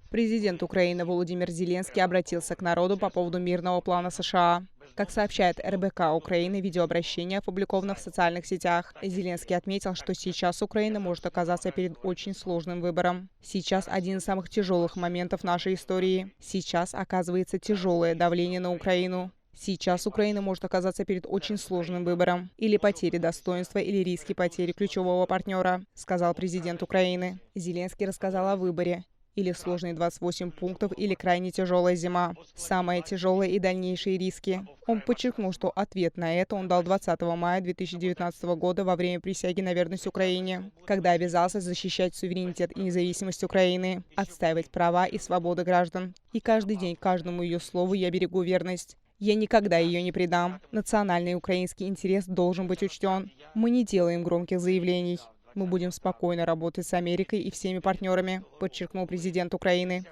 Президент Украины Володимир Зеленский обратился к народу по поводу мирного плана США. Как сообщает РБК Украины, видеообращение опубликовано в социальных сетях. Зеленский отметил, что сейчас Украина может оказаться перед очень сложным выбором. Сейчас один из самых тяжелых моментов нашей истории. Сейчас оказывается тяжелое давление на Украину. Сейчас Украина может оказаться перед очень сложным выбором. Или потери достоинства, или риски потери ключевого партнера, сказал президент Украины. Зеленский рассказал о выборе. Или сложные 28 пунктов, или крайне тяжелая зима. Самые тяжелые и дальнейшие риски. Он подчеркнул, что ответ на это он дал 20 мая 2019 года во время присяги на верность Украине, когда обязался защищать суверенитет и независимость Украины, отстаивать права и свободы граждан. И каждый день, каждому ее слову я берегу верность. Я никогда ее не предам. Национальный украинский интерес должен быть учтен. Мы не делаем громких заявлений. Мы будем спокойно работать с Америкой и всеми партнерами, подчеркнул президент Украины.